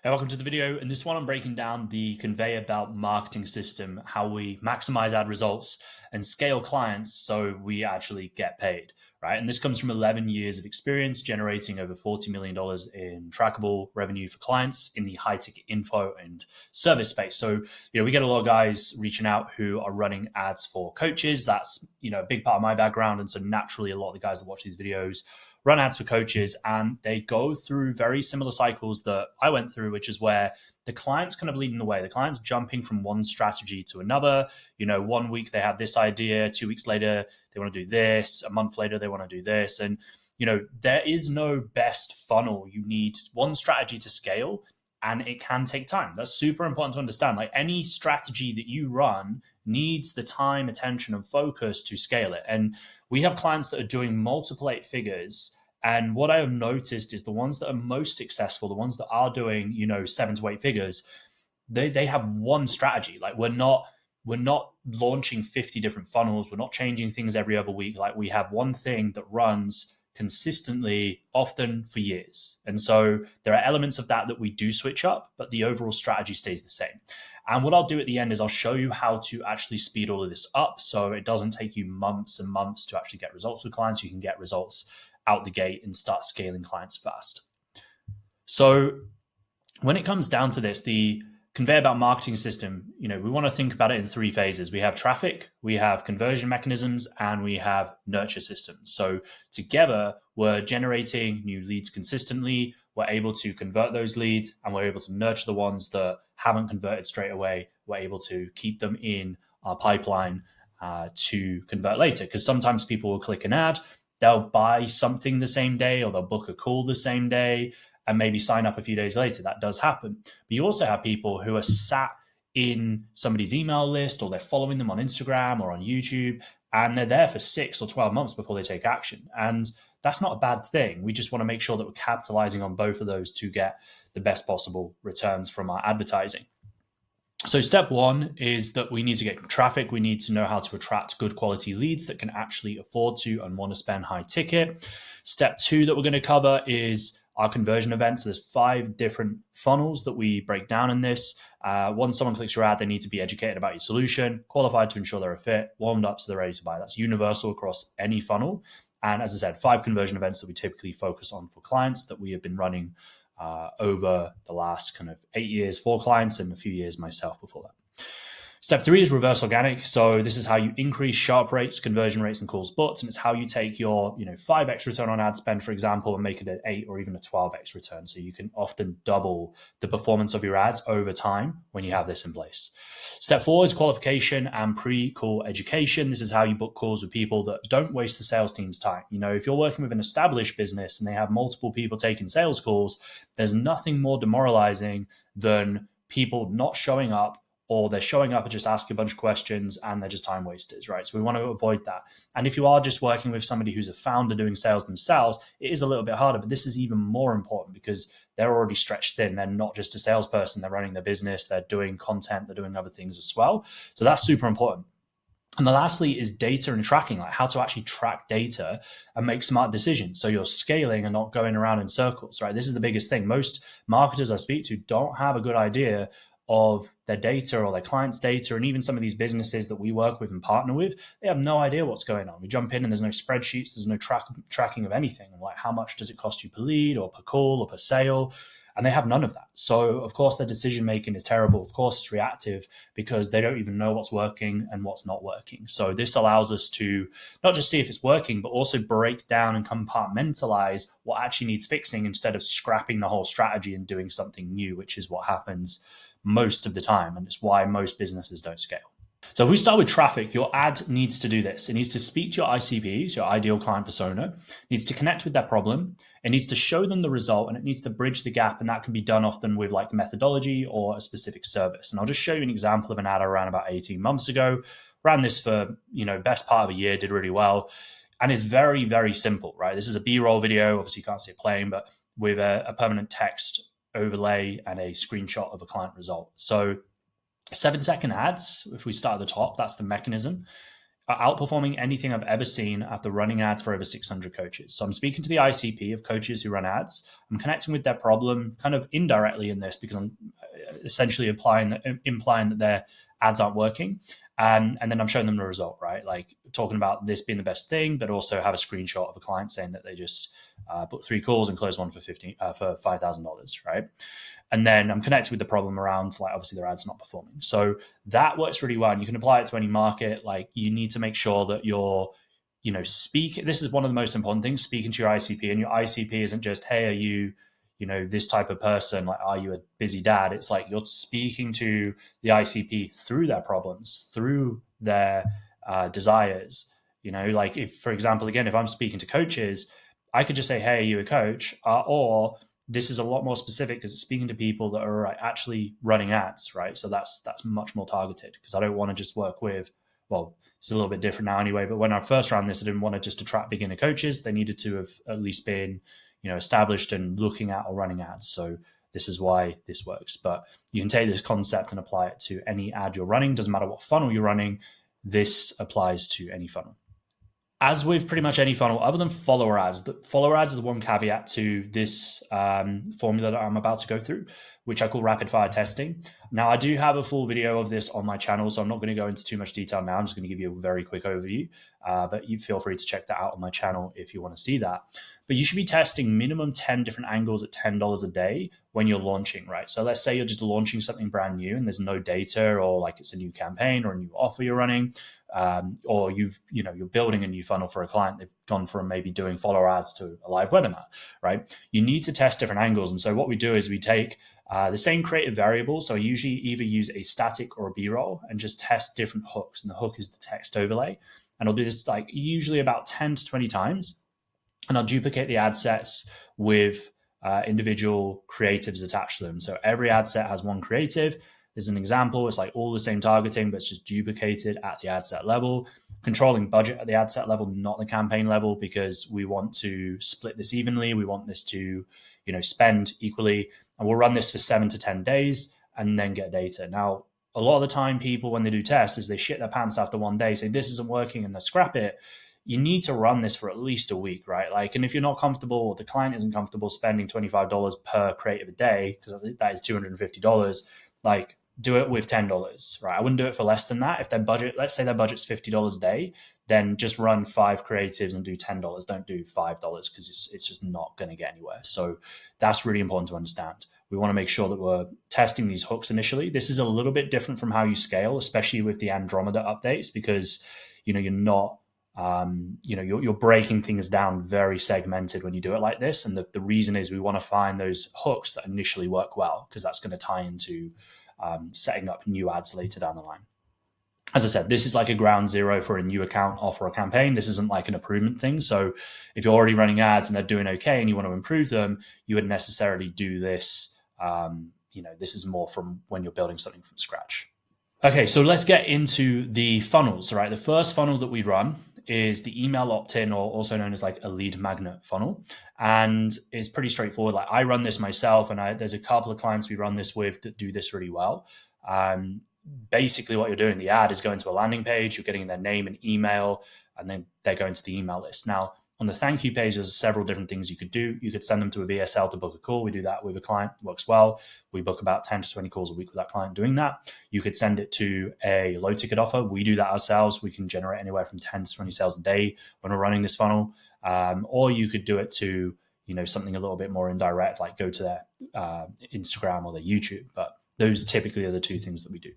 Hey, welcome to the video. In this one, I'm breaking down the conveyor belt marketing system, how we maximize ad results and scale clients so we actually get paid, right? And this comes from 11 years of experience generating over $40 million in trackable revenue for clients in the high ticket info and service space. So, we get a lot of guys reaching out who are running ads for coaches. That's, a big part of my background. And so naturally, a lot of the guys that watch these videos run ads for coaches, and they go through very similar cycles that I went through, which is where the client's kind of leading the way. The client's jumping from one strategy to another. 1 week they have this idea, 2 weeks later they want to do this, a month later they want to do this. And, there is no best funnel. You need one strategy to scale, and it can take time. That's super important to understand. Like any strategy that you run needs the time, attention, and focus to scale it. And we have clients that are doing multiple 8 figures. And what I have noticed is the ones that are most successful, the ones that are doing, 7 to 8 figures, they have one strategy. Like we're not launching 50 different funnels. We're not changing things every other week. Like we have one thing that runs consistently, often for years. And so there are elements of that we do switch up, but the overall strategy stays the same. And what I'll do at the end is I'll show you how to actually speed all of this up so it doesn't take you months and months to actually get results with clients. You can get results out the gate and start scaling clients fast. So when it comes down to this, the conveyor belt marketing system, we want to think about it in 3 phases. We have traffic, we have conversion mechanisms, and we have nurture systems. So together, we're generating new leads consistently. We're able to convert those leads, and we're able to nurture the ones that haven't converted straight away. We're able to keep them in our pipeline to convert later. Because sometimes people will click an ad, they'll buy something the same day, or they'll book a call the same day, and maybe sign up a few days later. That does happen. But you also have people who are sat in somebody's email list, or they're following them on Instagram or on YouTube, and they're there for 6 or 12 months before they take action. And that's not a bad thing. We just want to make sure that we're capitalizing on both of those to get the best possible returns from our advertising. So step 1 is that we need to get traffic. We need to know how to attract good quality leads that can actually afford to and want to spend high ticket. Step 2 that we're going to cover is our conversion events. So there's 5 different funnels that we break down in this. Once someone clicks your ad, they need to be educated about your solution, qualified to ensure they're a fit, warmed up so they're ready to buy. That's universal across any funnel. And as I said, 5 conversion events that we typically focus on for clients that we have been running over the last kind of 8 years for clients and a few years myself before that. Step 3 is reverse organic. So this is how you increase sharp rates, conversion rates, and calls booked. And it's how you take your 5x return on ad spend, for example, and make it an 8 or even a 12x return. So you can often double the performance of your ads over time when you have this in place. Step 4 is qualification and pre-call education. This is how you book calls with people that don't waste the sales team's time. If you're working with an established business and they have multiple people taking sales calls, there's nothing more demoralizing than people not showing up, or they're showing up and just ask a bunch of questions and they're just time wasters, right? So we want to avoid that. And if you are just working with somebody who's a founder doing sales themselves, it is a little bit harder, but this is even more important because they're already stretched thin. They're not just a salesperson, they're running their business, they're doing content, they're doing other things as well. So that's super important. And then lastly is data and tracking, like how to actually track data and make smart decisions. So you're scaling and not going around in circles, right? This is the biggest thing. Most marketers I speak to don't have a good idea of their data or their clients' data. And even some of these businesses that we work with and partner with, they have no idea what's going on. We jump in and there's no spreadsheets, there's no tracking of anything. Like how much does it cost you per lead or per call or per sale? And they have none of that. So of course their decision making is terrible. Of course it's reactive because they don't even know what's working and what's not working. So this allows us to not just see if it's working, but also break down and compartmentalize what actually needs fixing instead of scrapping the whole strategy and doing something new, which is what happens most of the time. And it's why most businesses don't scale. So if we start with traffic, your ad needs to do this. It needs to speak to your ICPs, your ideal client persona, it needs to connect with their problem, it needs to show them the result, and it needs to bridge the gap. And that can be done often with like methodology or a specific service. And I'll just show you an example of an ad I ran about 18 months ago. Ran this for, best part of a year, did really well. And it's very, very simple, right? This is a B-roll video. Obviously you can't see it playing, but with a permanent text overlay and a screenshot of a client result. So 7-second ads, if we start at the top, that's the mechanism. are outperforming anything I've ever seen after running ads for over 600 coaches. So I'm speaking to the ICP of coaches who run ads. I'm connecting with their problem kind of indirectly in this because I'm essentially implying that their ads aren't working. And then I'm showing them the result, right? Like talking about this being the best thing, but also have a screenshot of a client saying that they just booked 3 calls and closed one for $5,000, right? And then I'm connected with the problem around like obviously their ads not performing. So that works really well, and you can apply it to any market. Like you need to make sure that you're, this is one of the most important things, speaking to your ICP, and your ICP isn't just, hey, are you, this type of person? Like, are you a busy dad? It's like you're speaking to the ICP through their problems, through their desires. Like if, for example, again, if I'm speaking to coaches, I could just say, hey, are you a coach? Or this is a lot more specific because it's speaking to people that are actually running ads, right? So that's much more targeted because I don't want to just work with, well, it's a little bit different now anyway, but when I first ran this, I didn't want to just attract beginner coaches. They needed to have at least been, established and looking at or running ads. So this is why this works. But you can take this concept and apply it to any ad you're running. Doesn't matter what funnel you're running. This applies to any funnel. As with pretty much any funnel, other than follower ads, follower ads is the one caveat to this formula that I'm about to go through, which I call rapid fire testing. Now, I do have a full video of this on my channel, so I'm not going to go into too much detail now. I'm just going to give you a very quick overview, but you feel free to check that out on my channel if you want to see that. But you should be testing minimum 10 different angles at $10 a day when you're launching, right? So let's say you're just launching something brand new and there's no data, or like it's a new campaign or a new offer you're running. Or you're building a new funnel for a client. They've gone from maybe doing follower ads to a live webinar, right? You need to test different angles. And so what we do is we take the same creative variable. So I usually either use a static or a B-roll and just test different hooks. And the hook is the text overlay. And I'll do this like usually about 10 to 20 times. And I'll duplicate the ad sets with individual creatives attached to them. So every ad set has one creative. There's an example. It's like all the same targeting, but it's just duplicated at the ad set level. Controlling budget at the ad set level, not the campaign level, because we want to split this evenly. We want this to, spend equally. And we'll run this for 7 to 10 days and then get data. Now, a lot of the time people, when they do tests, is they shit their pants after one day, say this isn't working, and they scrap it. You need to run this for at least a week, right? Like, and if you're not comfortable, or the client isn't comfortable spending $25 per creative a day, because that is $250, like, do it with $10, right? I wouldn't do it for less than that. If their budget, let's say their budget's $50 a day, then just run 5 creatives and do $10. Don't do $5 because it's just not going to get anywhere. So that's really important to understand. We want to make sure that we're testing these hooks initially. This is a little bit different from how you scale, especially with the Andromeda updates, because you're not you're breaking things down very segmented when you do it like this. And the reason is we want to find those hooks that initially work well, because that's going to tie into setting up new ads later down the line. As I said, this is like a ground zero for a new account, offer, or campaign. This isn't like an improvement thing. So if you're already running ads and they're doing okay and you want to improve them, you wouldn't necessarily do this. This is more from when you're building something from scratch. Okay, so let's get into the funnels, right? The first funnel that we run is the email opt-in, or also known as like a lead magnet funnel. And it's pretty straightforward. Like I run this myself, and there's a couple of clients we run this with that do this really well. Basically what you're doing, the ad is going to a landing page, you're getting their name and email, and then they're going to the email list. Now, on the thank you page, there's several different things you could do. You could send them to a VSL to book a call. We do that with a client. It works well. We book about 10 to 20 calls a week with that client doing that. You could send it to a low ticket offer. We do that ourselves. We can generate anywhere from 10 to 20 sales a day when we're running this funnel. Or you could do it to, something a little bit more indirect, like go to their Instagram or their YouTube. But those typically are the two things that we do.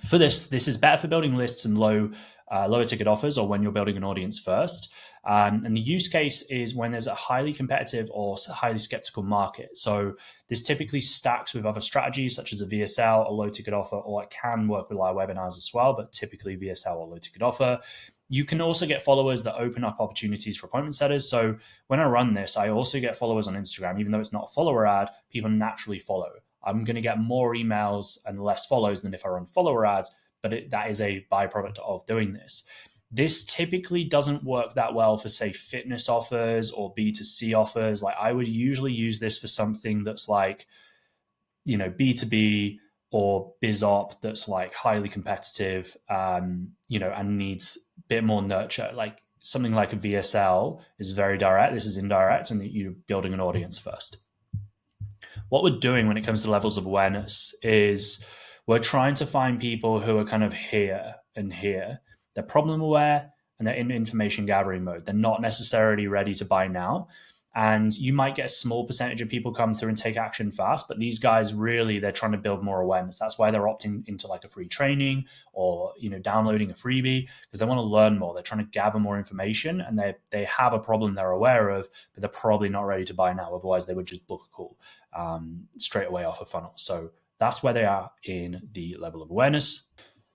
For this is better for building lists and lower ticket offers, or when you're building an audience first. And the use case is when there's a highly competitive or highly skeptical market. So this typically stacks with other strategies such as a VSL, a low ticket offer, or it can work with live webinars as well, but typically VSL or low ticket offer. You can also get followers that open up opportunities for appointment setters. So when I run this, I also get followers on Instagram. Even though it's not a follower ad, people naturally follow. I'm going to get more emails and less follows than if I run follower ads, but that is a byproduct of doing this. This typically doesn't work that well for, say, fitness offers or B2C offers. Like I would usually use this for something that's like, B2B or biz op that's like highly competitive, you know, and needs a bit more nurture. Like something like a VSL is very direct. This is indirect, and you're building an audience first. What we're doing when it comes to levels of awareness is we're trying to find people who are kind of here and here. They're problem aware and they're in information gathering mode. They're not necessarily ready to buy now. And you might get a small percentage of people come through and take action fast, but these guys really, they're trying to build more awareness. That's why they're opting into like a free training or, you know, downloading a freebie, because they want to learn more. They're trying to gather more information, and they have a problem they're aware of, but they're probably not ready to buy now. Otherwise, they would just book a call straight away off a funnel. So that's where they are in the level of awareness.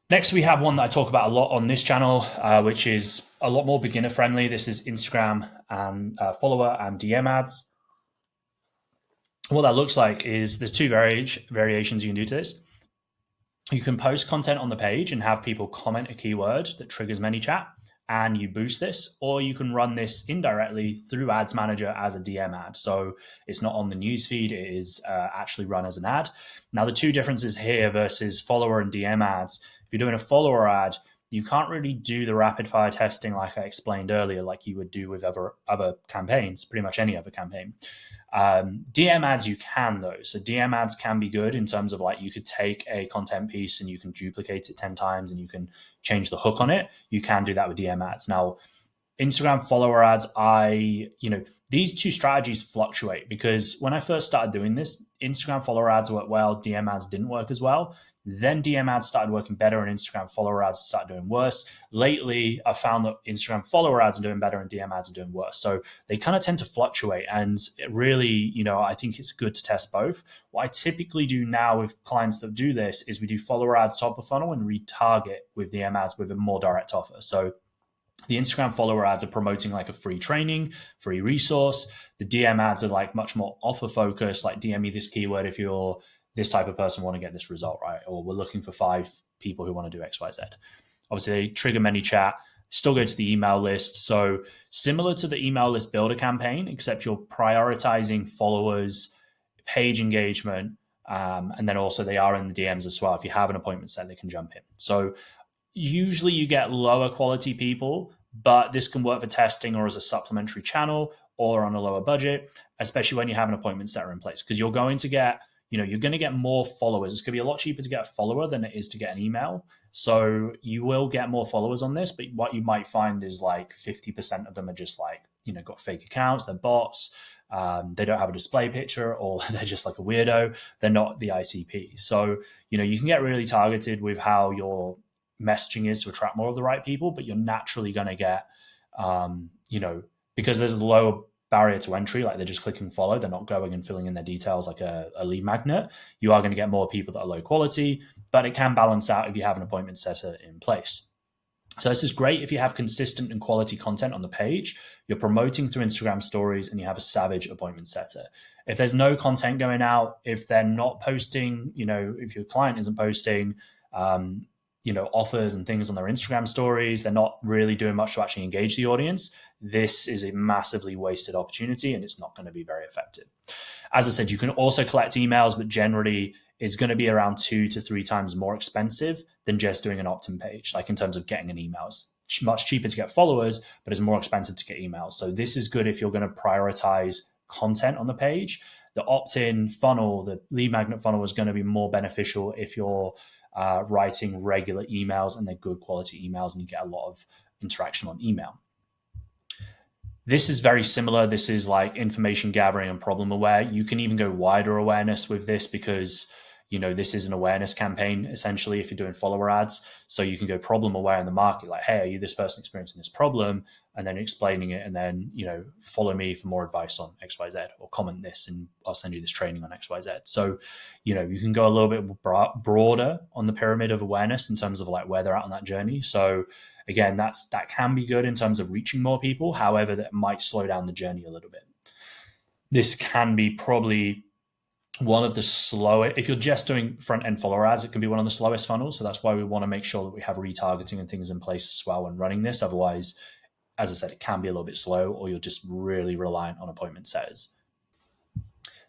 Next, we have one that I talk about a lot on this channel, which is a lot more beginner friendly. This is Instagram and follower and DM ads. What that looks like is there's two variations you can do to this. You can post content on the page and have people comment a keyword that triggers ManyChat, and you boost this, or you can run this indirectly through Ads Manager as a DM ad. So it's not on the newsfeed, it is actually run as an ad. Now, the two differences here versus follower and DM ads, if you're doing a follower ad, you can't really do the rapid fire testing like I explained earlier, like you would do with other campaigns, pretty much any other campaign. DM ads you can though. So DM ads can be good in terms of like you could take a content piece and you can duplicate it 10 times and you can change the hook on it. You can do that with DM ads. Now, Instagram follower ads, these two strategies fluctuate because when I first started doing this, Instagram follower ads worked well, DM ads didn't work as well. Then DM ads started working better and Instagram follower ads started doing worse. Lately, I found that Instagram follower ads are doing better and DM ads are doing worse. So they kind of tend to fluctuate. And it really, I think it's good to test both. What I typically do now with clients that do this is we do follower ads top of funnel and retarget with DM ads with a more direct offer. So the Instagram follower ads are promoting like a free training, free resource. The DM ads are like much more offer focused, like DM me this keyword if you're this type of person, want to get this result, right? Or we're looking for 5 people who want to do X, Y, Z. Obviously, they trigger ManyChat, still go to the email list. So similar to the email list builder campaign, except you're prioritizing followers, page engagement, and then also they are in the DMs as well. If you have an appointment set, they can jump in. So usually you get lower quality people, but this can work for testing or as a supplementary channel or on a lower budget, especially when you have an appointment setter in place, because you're going to get more followers. It's going to be a lot cheaper to get a follower than it is to get an email. So you will get more followers on this, but what you might find is like 50% of them are just like, got fake accounts, they're bots, they don't have a display picture, or they're just like a weirdo. They're not the ICP. So, you can get really targeted with how your messaging is to attract more of the right people, but you're naturally going to get, because there's a low barrier to entry, like they're just clicking follow, they're not going and filling in their details like a lead magnet. You are going to get more people that are low quality, but it can balance out if you have an appointment setter in place. So this is great if you have consistent and quality content on the page, you're promoting through Instagram stories, and you have a savage appointment setter. If there's no content going out, if they're not posting, if your client isn't posting, offers and things on their Instagram stories, they're not really doing much to actually engage the audience, this is a massively wasted opportunity and it's not going to be very effective. As I said, you can also collect emails, but generally it's going to be around 2 to 3 times more expensive than just doing an opt-in page, like in terms of getting an email. It's much cheaper to get followers, but it's more expensive to get emails. So this is good if you're going to prioritize content on the page. The opt-in funnel, the lead magnet funnel, is going to be more beneficial if you're writing regular emails and they're good quality emails and you get a lot of interaction on email. This is very similar. This is like information gathering and problem aware. You can even go wider awareness with this because, this is an awareness campaign, essentially, if you're doing follower ads. So you can go problem aware in the market, like, hey, are you this person experiencing this problem? And then explaining it, and then, follow me for more advice on X, Y, Z, or comment this and I'll send you this training on X, Y, Z. So, you can go a little bit broader on the pyramid of awareness in terms of like where they're at on that journey. So again, that can be good in terms of reaching more people. However, that might slow down the journey a little bit. This can be probably one of the slowest, if you're just doing front end follower ads, it can be one of the slowest funnels. So that's why we want to make sure that we have retargeting and things in place as well when running this. Otherwise, as I said, it can be a little bit slow, or you're just really reliant on appointment setters.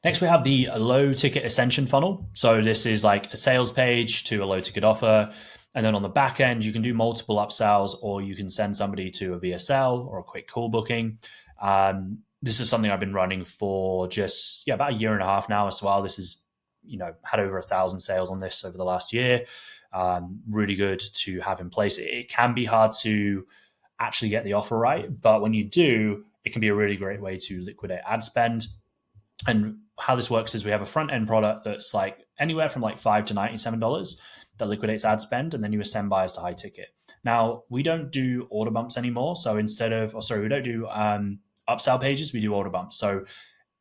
Next, we have the low ticket Ascension funnel. So this is like a sales page to a low ticket offer. And then on the back end, you can do multiple upsells, or you can send somebody to a VSL or a quick call booking. This is something I've been running for just about a year and a half now as well. This is, had over 1,000 sales on this over the last year. Really good to have in place. It can be hard to actually get the offer right, but when you do, it can be a really great way to liquidate ad spend. And how this works is we have a front end product that's like anywhere from like $5 to $97 that liquidates ad spend, and then you ascend buyers to high ticket. Now, we don't do order bumps anymore. So we don't do upsell pages, we do order bumps. So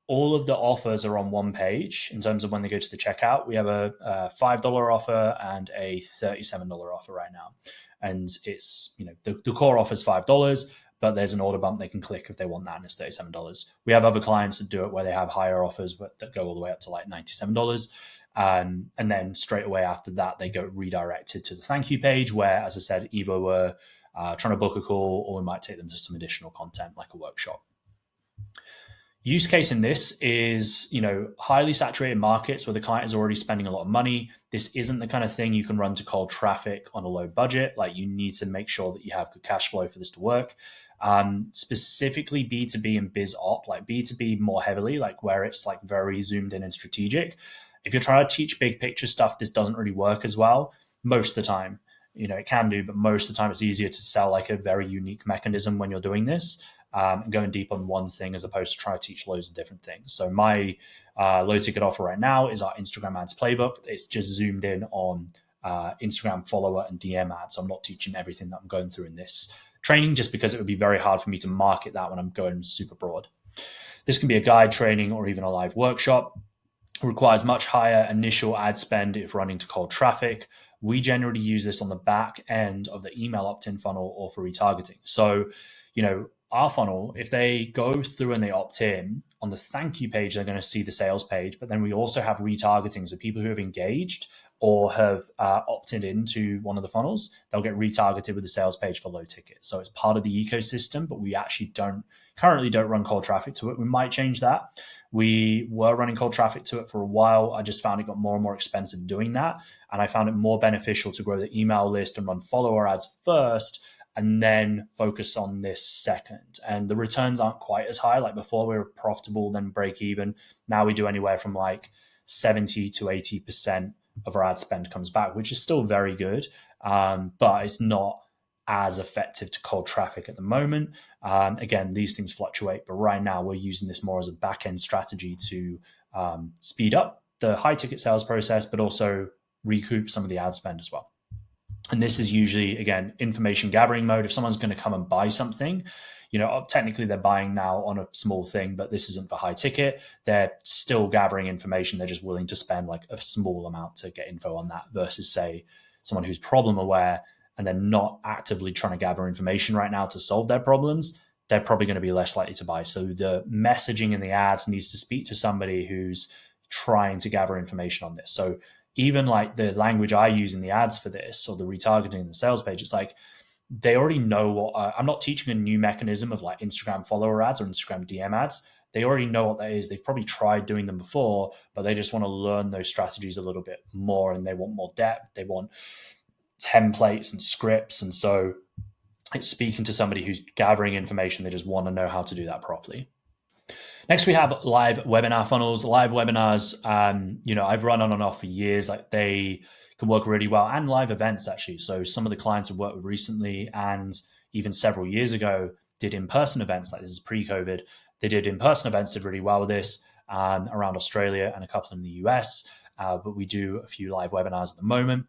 all of the offers are on one page in terms of when they go to the checkout. We have a $5 offer and a $37 offer right now. And it's, the core offer is $5, but there's an order bump they can click if they want that, and it's $37. We have other clients that do it where they have higher offers that go all the way up to like $97. And then straight away after that, they go redirected to the thank you page where, as I said, either we're trying to book a call or we might take them to some additional content like a workshop. Use case in this is, highly saturated markets where the client is already spending a lot of money. This isn't the kind of thing you can run to cold traffic on a low budget. Like, you need to make sure that you have good cash flow for this to work. Specifically B2B and biz op, like B2B more heavily, like where it's like very zoomed in and strategic. If you're trying to teach big picture stuff, this doesn't really work as well most of the time. It can do, but most of the time it's easier to sell like a very unique mechanism when you're doing this. And going deep on one thing as opposed to try to teach loads of different things. So my low ticket offer right now is our Instagram ads playbook. It's just zoomed in on Instagram follower and DM ads. So I'm not teaching everything that I'm going through in this training, just because it would be very hard for me to market that when I'm going super broad. This can be a guide training or even a live workshop. It requires much higher initial ad spend if running to cold traffic. We generally use this on the back end of the email opt-in funnel or for retargeting. So, our funnel, if they go through and they opt in, on the thank you page, they're going to see the sales page, but then we also have retargeting. So people who have engaged or have opted into one of the funnels, they'll get retargeted with the sales page for low ticket. So it's part of the ecosystem, but we actually currently don't run cold traffic to it. We might change that. We were running cold traffic to it for a while. I just found it got more and more expensive doing that. And I found it more beneficial to grow the email list and run follower ads first, and then focus on this second. And the returns aren't quite as high. Like before, we were profitable, then break even. Now we do anywhere from like 70 to 80% of our ad spend comes back, which is still very good, but it's not as effective to cold traffic at the moment. Again, these things fluctuate, but right now we're using this more as a back-end strategy to speed up the high ticket sales process, but also recoup some of the ad spend as well. And this is usually, again, information gathering mode. If someone's going to come and buy something, technically they're buying now on a small thing, but this isn't for high ticket. They're still gathering information. They're just willing to spend like a small amount to get info on that versus, say, someone who's problem aware and they're not actively trying to gather information right now to solve their problems. They're probably going to be less likely to buy. So the messaging in the ads needs to speak to somebody who's trying to gather information on this. So even like the language I use in the ads for this or the retargeting in the sales page, it's like they already know what I'm not teaching a new mechanism of like Instagram follower ads or Instagram DM ads. They already know what that is. They've probably tried doing them before, but they just want to learn those strategies a little bit more, and they want more depth. They want templates and scripts. And so it's speaking to somebody who's gathering information. They just want to know how to do that properly. Next, we have live webinar funnels. Live webinars, I've run on and off for years. Like, they can work really well, and live events actually. So some of the clients I've worked with recently and even several years ago did in-person events. Like, this is pre-COVID. They did in-person events, did really well with this around Australia and a couple in the US. But we do a few live webinars at the moment.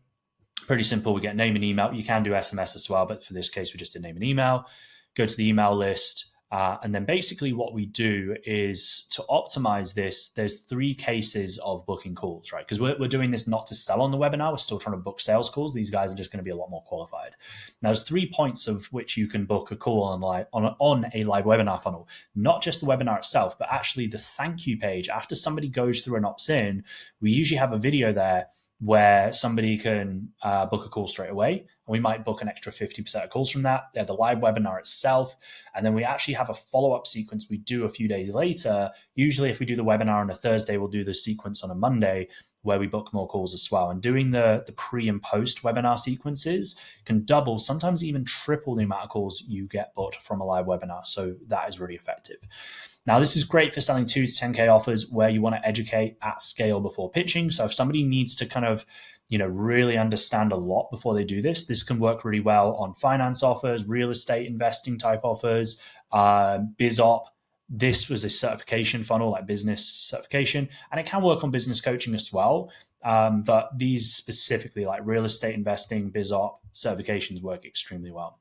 Pretty simple. We get name and email. You can do SMS as well, but for this case, we just did name and email. Go to the email list. And then basically what we do is to optimize this, there's 3 cases of booking calls, right? Because we're doing this not to sell on the webinar. We're still trying to book sales calls. These guys are just going to be a lot more qualified. Now, there's 3 points of which you can book a call on a live webinar funnel, not just the webinar itself, but actually the thank you page. After somebody goes through and opts in, we usually have a video there where somebody can book a call straight away. And we might book an extra 50% of calls from that. They're the live webinar itself. And then we actually have a follow-up sequence we do a few days later. Usually if we do the webinar on a Thursday, we'll do the sequence on a Monday where we book more calls as well. And doing the pre and post webinar sequences can double, sometimes even triple the amount of calls you get booked from a live webinar. So that is really effective. Now, this is great for selling 2 to 10K offers where you want to educate at scale before pitching. So if somebody needs to kind of, really understand a lot before they do this, this can work really well on finance offers, real estate investing type offers, biz op. This was a certification funnel, like business certification, and it can work on business coaching as well. But these specifically, like real estate investing, biz op certifications, work extremely well.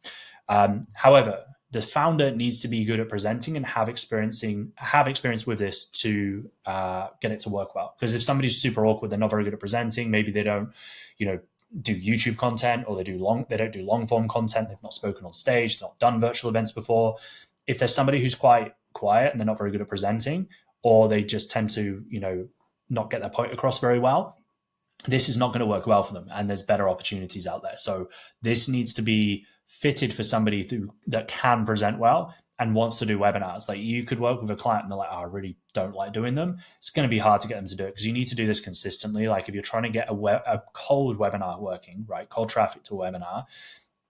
However, the founder needs to be good at presenting and have experience with this to get it to work well. Because if somebody's super awkward, they're not very good at presenting. Maybe they don't, do YouTube content, or they don't do long form content. They've not spoken on stage, they've not done virtual events before. If there's somebody who's quite quiet and they're not very good at presenting, or they just tend to, not get their point across very well, this is not going to work well for them. And there's better opportunities out there. So this needs to be fitted for somebody that can present well and wants to do webinars. Like, you could work with a client and they're like, I really don't like doing them. It's going to be hard to get them to do it because you need to do this consistently. Like, if you're trying to get a cold webinar working, right? Cold traffic to a webinar.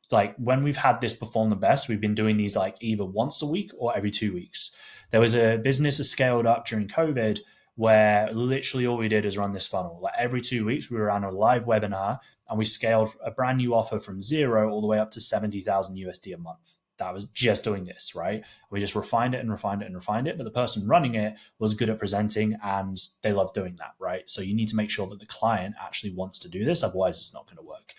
Like, when we've had this perform the best, we've been doing these like either once a week or every 2 weeks. There was a business that scaled up during COVID where literally all we did is run this funnel. Like, every 2 weeks we were on a live webinar and we scaled a brand new offer from 0 all the way up to 70,000 USD a month. That was just doing this, right? We just refined it and refined it and refined it. But the person running it was good at presenting and they love doing that, right? So you need to make sure that the client actually wants to do this. Otherwise, it's not going to work.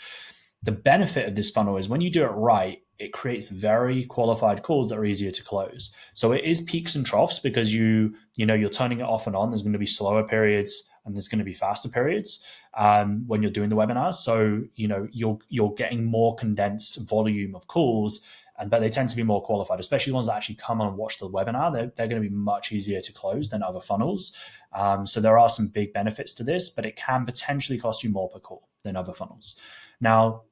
The benefit of this funnel is when you do it right, it creates very qualified calls that are easier to close. So it is peaks and troughs because you're turning it off and on. There's going to be slower periods and there's going to be faster periods when you're doing the webinars. So you're getting more condensed volume of calls, but they tend to be more qualified, especially ones that actually come on and watch the webinar. They're going to be much easier to close than other funnels. So there are some big benefits to this, but it can potentially cost you more per call than other funnels. Now,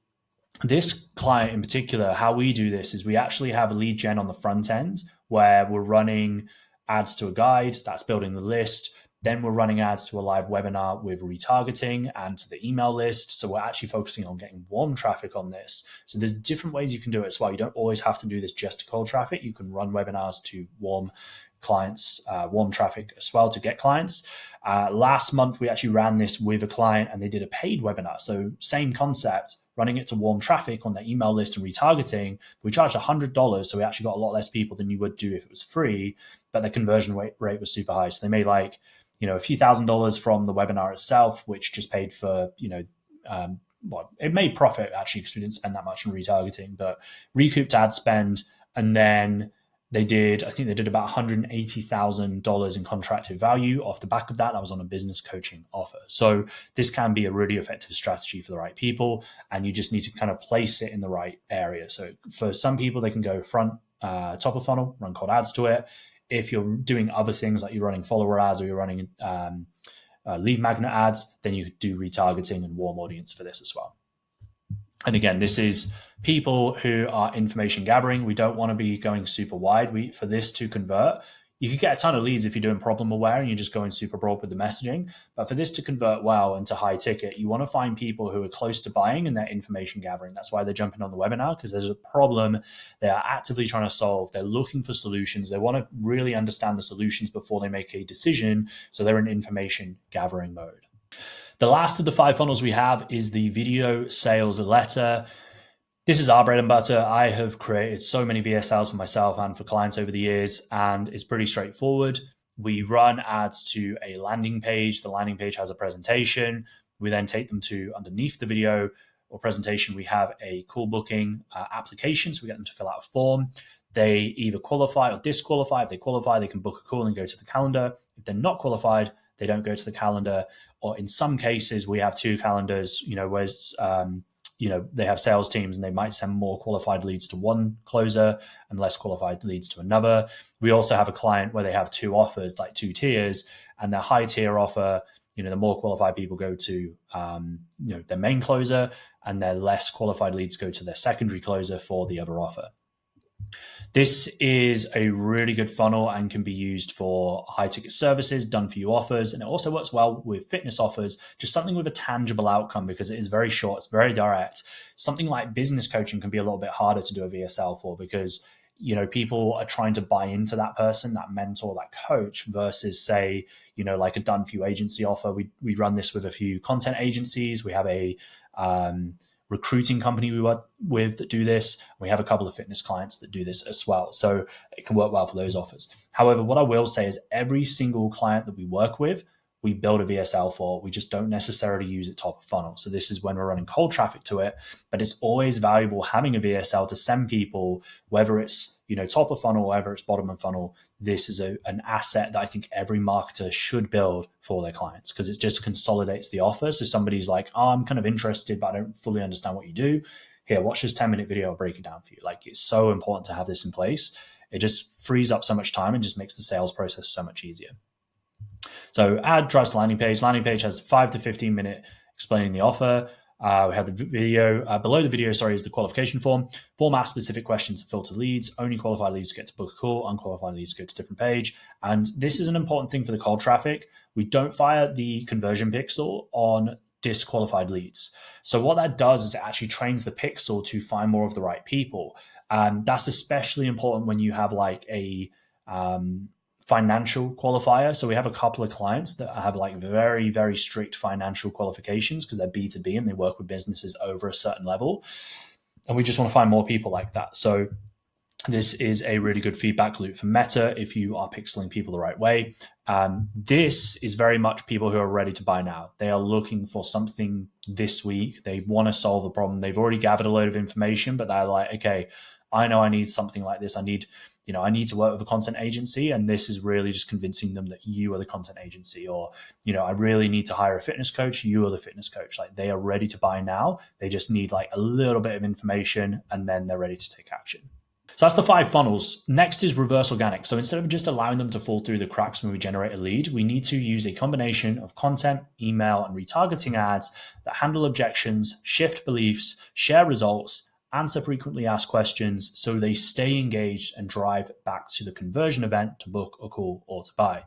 this client in particular, how we do this is we actually have a lead gen on the front end where we're running ads to a guide that's building the list. Then we're running ads to a live webinar with retargeting and to the email list. So we're actually focusing on getting warm traffic on this. So there's different ways you can do it as well. You don't always have to do this just to cold traffic. You can run webinars to warm clients, warm traffic as well to get clients. Last month, we actually ran this with a client and they did a paid webinar. So same concept, running it to warm traffic on their email list and retargeting. We charged $100. So we actually got a lot less people than you would do if it was free, but the conversion rate was super high. So they made like, a few $1,000s from the webinar itself, which just paid for, it made profit actually because we didn't spend that much on retargeting, but recouped ad spend. And then I think they did about $180,000 in contracted value off the back of that. That was on a business coaching offer. So this can be a really effective strategy for the right people, and you just need to kind of place it in the right area. So for some people, they can go front, top of funnel, run cold ads to it. If you're doing other things like you're running follower ads or you're running lead magnet ads, then you could do retargeting and warm audience for this as well. And again, this is people who are information gathering. We don't want to be going super wide. For this to convert, you could get a ton of leads if you're doing problem aware and you're just going super broad with the messaging. But for this to convert well into high ticket, you want to find people who are close to buying and they're information gathering. That's why they're jumping on the webinar, because there's a problem they are actively trying to solve. They're looking for solutions. They want to really understand the solutions before they make a decision. So they're in information gathering mode. The last of the 5 funnels we have is the video sales letter. This is our bread and butter. I have created so many VSLs for myself and for clients over the years, and it's pretty straightforward. We run ads to a landing page. The landing page has a presentation. We then take them to underneath the video or presentation. We have a call booking application. So we get them to fill out a form. They either qualify or disqualify. If they qualify, they can book a call and go to the calendar. If they're not qualified, they don't go to the calendar. Or in some cases, we have 2 calendars, whereas they have sales teams and they might send more qualified leads to one closer and less qualified leads to another. We also have a client where they have 2 offers, like 2 tiers, and their high tier offer, the more qualified people go to their main closer, and their less qualified leads go to their secondary closer for the other offer. This is a really good funnel and can be used for high ticket services, done for you offers. And it also works well with fitness offers, just something with a tangible outcome because it is very short, it's very direct. Something like business coaching can be a little bit harder to do a VSL for because people are trying to buy into that person, that mentor, that coach, versus say, like a done for you agency offer. We run this with a few content agencies. We have a recruiting company we work with that do this. We have a couple of fitness clients that do this as well. So it can work well for those offers. However, what I will say is every single client that we work with, we build a VSL for. We just don't necessarily use it top of funnel. So this is when we're running cold traffic to it, but it's always valuable having a VSL to send people, whether it's top of funnel, whether it's bottom of funnel. This is an asset that I think every marketer should build for their clients because it just consolidates the offer. So somebody's like, oh, I'm kind of interested, but I don't fully understand what you do. Here, watch this 10-minute video. I'll break it down for you. Like, it's so important to have this in place. It just frees up so much time and just makes the sales process so much easier. So ad drives landing page. Landing page has 5 to 15 minute explaining the offer. We have the video. Below the video, is the qualification form. Format specific questions to filter leads. Only qualified leads get to book a call. Unqualified leads go to a different page. And this is an important thing for the cold traffic. We don't fire the conversion pixel on disqualified leads. So what that does is it actually trains the pixel to find more of the right people. That's especially important when you have like a financial qualifier. So we have a couple of clients that have like very, very strict financial qualifications because they're B2B and they work with businesses over a certain level. And we just want to find more people like that. So this is a really good feedback loop for Meta if you are pixeling people the right way. This is very much people who are ready to buy now. They are looking for something this week. They want to solve a problem. They've already gathered a load of information, but they're like, okay, I know I need something like this. I need to work with a content agency, and this is really just convincing them that you are the content agency, or, I really need to hire a fitness coach. You are the fitness coach. Like, they are ready to buy now. They just need like a little bit of information and then they're ready to take action. So that's the 5 funnels. Next is reverse organic. So instead of just allowing them to fall through the cracks when we generate a lead, we need to use a combination of content, email, and retargeting ads that handle objections, shift beliefs, share results, answer frequently asked questions so they stay engaged and drive back to the conversion event to book a call or to buy.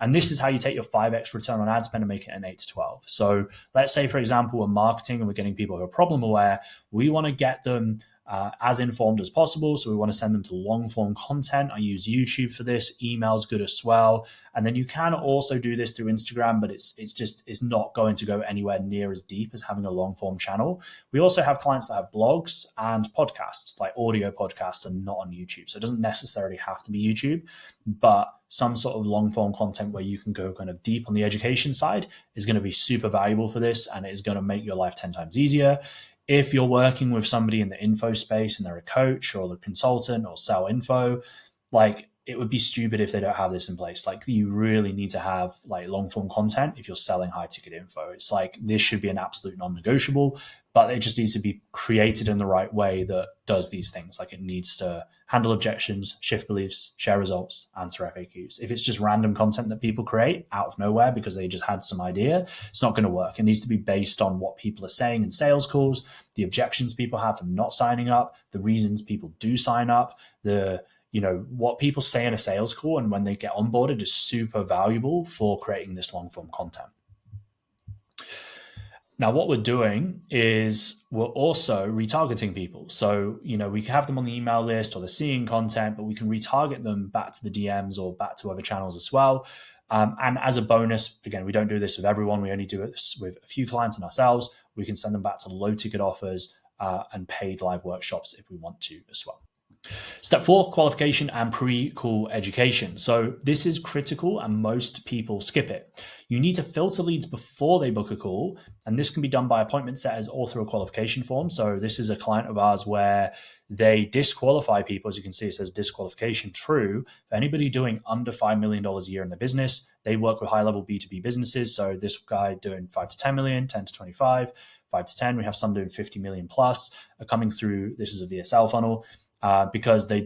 And this is how you take your 5x return on ad spend and make it an 8 to 12. So let's say, for example, we're marketing and we're getting people who are problem aware. We want to get them as informed as possible. So we want to send them to long form content. I use YouTube for this. Email's good as well. And then you can also do this through Instagram, but it's not going to go anywhere near as deep as having a long form channel. We also have clients that have blogs and podcasts, like audio podcasts, and not on YouTube. So it doesn't necessarily have to be YouTube, but some sort of long form content where you can go kind of deep on the education side is going to be super valuable for this, and it is going to make your life 10 times easier. If you're working with somebody in the info space and they're a coach or a consultant or sell info, like, it would be stupid if they don't have this in place. Like, you really need to have like long form content if you're selling high ticket info. It's like, this should be an absolute non-negotiable, but it just needs to be created in the right way that does these things. Like, it needs to handle objections, shift beliefs, share results, answer FAQs. If it's just random content that people create out of nowhere because they just had some idea, it's not going to work. It needs to be based on what people are saying in sales calls, the objections people have for not signing up, the reasons people do sign up, what people say in a sales call and when they get onboarded is super valuable for creating this long form content. Now, what we're doing is we're also retargeting people. So, we can have them on the email list or they're seeing content, but we can retarget them back to the DMs or back to other channels as well. And as a bonus, again, we don't do this with everyone. We only do it with a few clients and ourselves. We can send them back to low ticket offers and paid live workshops if we want to as well. Step 4, qualification and pre-call education. So this is critical and most people skip it. You need to filter leads before they book a call, and this can be done by appointment setters or through a qualification form. So this is a client of ours where they disqualify people. As you can see, it says disqualification true. For anybody doing under $5 million a year in their business, they work with high-level B2B businesses. So this guy doing 5 to 10 million, 10 to 25, 5 to 10. We have some doing 50 million plus are coming through. This is a VSL funnel. Because they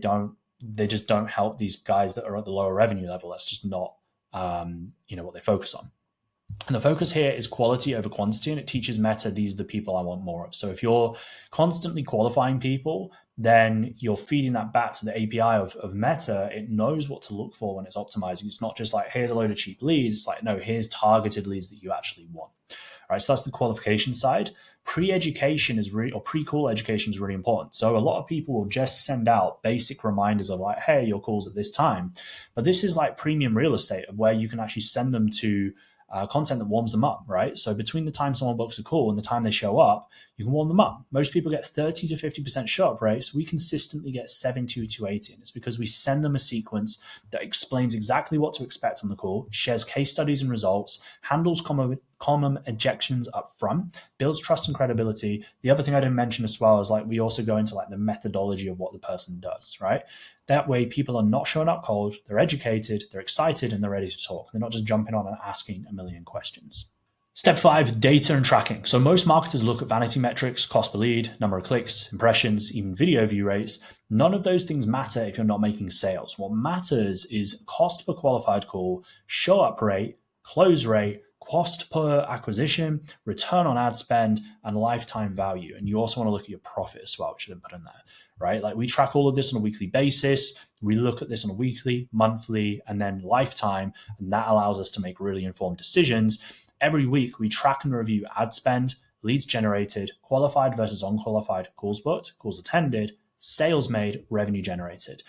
just don't help these guys that are at the lower revenue level. That's just not, what they focus on. And the focus here is quality over quantity, and it teaches Meta these are the people I want more of. So if you're constantly qualifying people, then you're feeding that back to the API of Meta. It knows what to look for when it's optimizing. It's not just like, here's a load of cheap leads. It's like, no, here's targeted leads that you actually want. All right, so that's the qualification side. Pre-education is really, or pre-call education is really important. So a lot of people will just send out basic reminders of like, hey, your call's at this time. But this is like premium real estate of where you can actually send them to content that warms them up, right? So between the time someone books a call and the time they show up, you can warm them up. Most people get 30 to 50% show up rates. We consistently get 70 to 80. And it's because we send them a sequence that explains exactly what to expect on the call, shares case studies and results, handles common objections up front, builds trust and credibility. The other thing I didn't mention as well is like we also go into like the methodology of what the person does, right? That way people are not showing up cold, they're educated, they're excited, and they're ready to talk. They're not just jumping on and asking a million questions. Step 5, data and tracking. So most marketers look at vanity metrics, cost per lead, number of clicks, impressions, even video view rates. None of those things matter if you're not making sales. What matters is cost per qualified call, show up rate, close rate, cost per acquisition, return on ad spend, and lifetime value. And you also want to look at your profit as well, which I didn't put in there, right? Like we track all of this on a weekly basis. We look at this on a weekly, monthly, and then lifetime. And that allows us to make really informed decisions. Every week, we track and review ad spend, leads generated, qualified versus unqualified, calls booked, calls attended, sales made, revenue generated.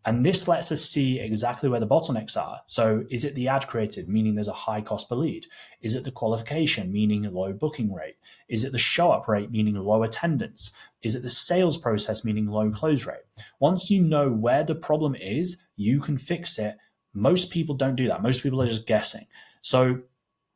And this lets us see exactly where the bottlenecks are. So is it the ad created, meaning there's a high cost per lead? Is it the qualification, meaning a low booking rate? Is it the show up rate, meaning low attendance? Is it the sales process, meaning low close rate? Once you know where the problem is, you can fix it. Most people don't do that. Most people are just guessing. So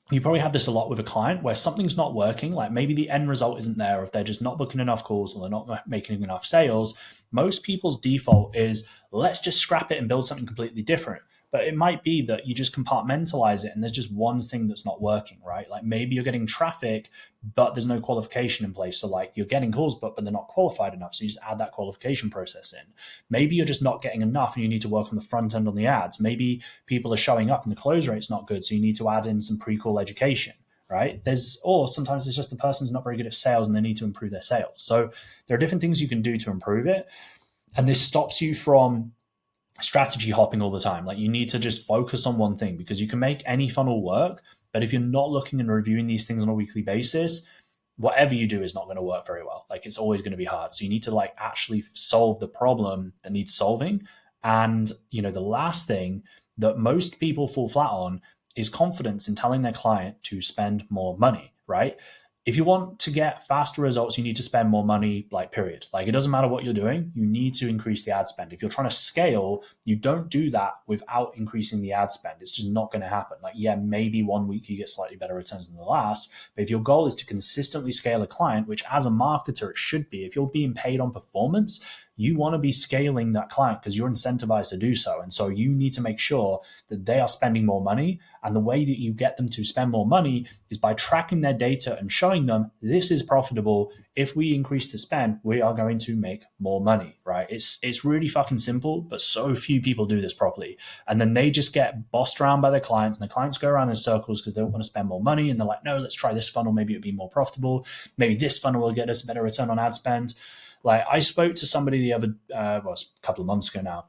you probably have this a lot with a client where something's not working, like maybe the end result isn't there, if they're just not booking enough calls or they're not making enough sales. Most people's default is, let's just scrap it and build something completely different. But it might be that you just compartmentalize it and there's just one thing that's not working, right? Like maybe you're getting traffic, but there's no qualification in place. So like you're getting calls, but they're not qualified enough. So you just add that qualification process in. Maybe you're just not getting enough and you need to work on the front end on the ads. Maybe people are showing up and the close rate's not good. So you need to add in some pre-call education, right? Or sometimes it's just the person's not very good at sales and they need to improve their sales. So there are different things you can do to improve it. And this stops you from strategy hopping all the time. Like you need to just focus on one thing, because you can make any funnel work, but if you're not looking and reviewing these things on a weekly basis, whatever you do is not going to work very well. Like it's always going to be hard. So you need to like actually solve the problem that needs solving. And the last thing that most people fall flat on is confidence in telling their client to spend more money, right? If you want to get faster results, you need to spend more money, like period. Like it doesn't matter what you're doing, you need to increase the ad spend. If you're trying to scale, you don't do that without increasing the ad spend. It's just not going to happen. Like, yeah, maybe one week you get slightly better returns than the last, but if your goal is to consistently scale a client, which as a marketer it should be, if you're being paid on performance, you want to be scaling that client because you're incentivized to do so. And so you need to make sure that they are spending more money. And the way that you get them to spend more money is by tracking their data and showing them this is profitable. If we increase the spend, we are going to make more money, right? It's really fucking simple, but so few people do this properly. And then they just get bossed around by their clients, and the clients go around in circles because they don't want to spend more money. And they're like, no, let's try this funnel. Maybe it'll be more profitable. Maybe this funnel will get us a better return on ad spend. Like I spoke to somebody the other, a couple of months ago now,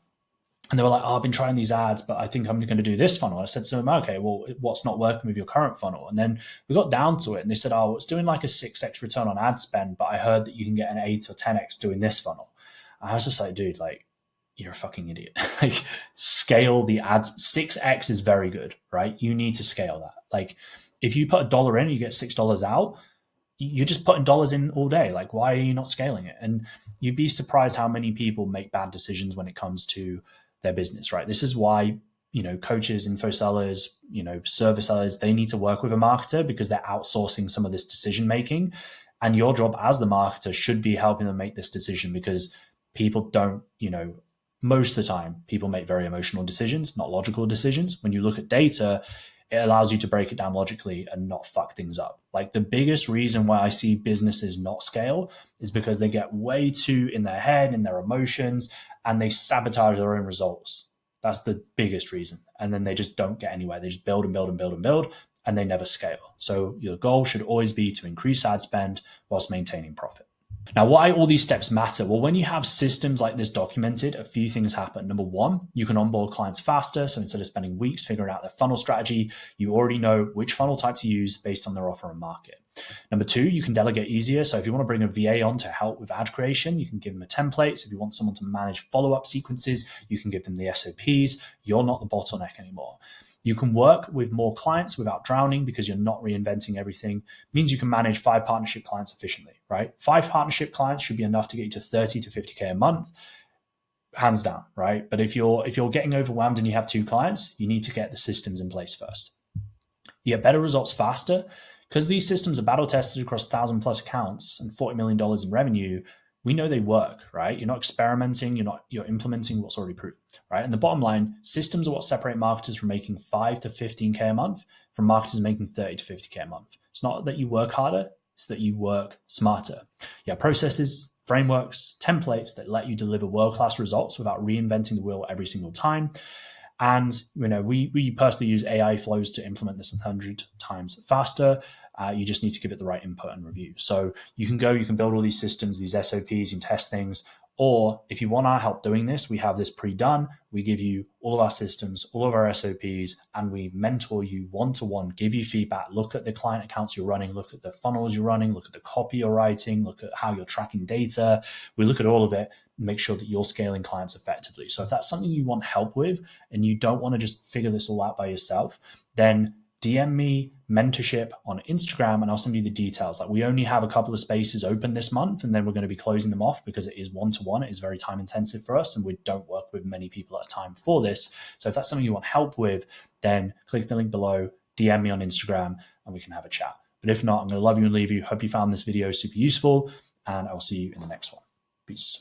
and they were like, oh, I've been trying these ads, but I think I'm going to do this funnel. I said to them, okay, well, what's not working with your current funnel? And then we got down to it and they said, oh, it's doing like a 6x return on ad spend, but I heard that you can get an 8 or 10x doing this funnel. And I was just like, dude, like, you're a fucking idiot. Like scale the ads. 6x is very good, right? You need to scale that. Like if you put $1 in, you get $6 out. You're just putting dollars in all day. Like, why are you not scaling it? And you'd be surprised how many people make bad decisions when it comes to their business, right? This is why, coaches, info sellers, service sellers, they need to work with a marketer because they're outsourcing some of this decision making. And your job as the marketer should be helping them make this decision, because people don't, most of the time, people make very emotional decisions, not logical decisions. When you look at data, it allows you to break it down logically and not fuck things up. Like the biggest reason why I see businesses not scale is because they get way too in their head, in their emotions, and they sabotage their own results. That's the biggest reason. And then they just don't get anywhere. They just build and build and build and build, and they never scale. So your goal should always be to increase ad spend whilst maintaining profit. Now, why all these steps matter? Well, when you have systems like this documented, a few things happen. Number one, you can onboard clients faster. So instead of spending weeks figuring out their funnel strategy, you already know which funnel type to use based on their offer and market. Number two, you can delegate easier. So if you want to bring a VA on to help with ad creation, you can give them a template. So if you want someone to manage follow-up sequences, you can give them the SOPs. You're not the bottleneck anymore. You can work with more clients without drowning because you're not reinventing everything. It means you can manage 5 partnership clients efficiently, right? 5 partnership clients should be enough to get you to 30 to 50K a month, hands down, right? But if you're getting overwhelmed and you have 2 clients, you need to get the systems in place first. You get better results faster because these systems are battle tested across 1,000 plus accounts and $40 million in revenue. We know they work, right? You're not experimenting, you're implementing what's already proven, right? And the bottom line, systems are what separate marketers from making 5 to 15K a month from marketers making 30 to 50K a month. It's not that you work harder, it's that you work smarter. You have processes, frameworks, templates that let you deliver world-class results without reinventing the wheel every single time. And we personally use AI flows to implement this 100 times faster. You just need to give it the right input and review. So you can build all these systems, these SOPs, you can test things. Or if you want our help doing this, we have this pre-done. We give you all of our systems, all of our SOPs, and we mentor you one-to-one, give you feedback, look at the client accounts you're running, look at the funnels you're running, look at the copy you're writing, look at how you're tracking data. We look at all of it and make sure that you're scaling clients effectively. So if that's something you want help with and you don't want to just figure this all out by yourself, then DM me mentorship on Instagram and I'll send you the details. Like, we only have a couple of spaces open this month and then we're going to be closing them off because it is one-to-one. It is very time intensive for us and we don't work with many people at a time for this. So if that's something you want help with, then click the link below, DM me on Instagram and we can have a chat. But if not, I'm going to love you and leave you. Hope you found this video super useful and I'll see you in the next one. Peace.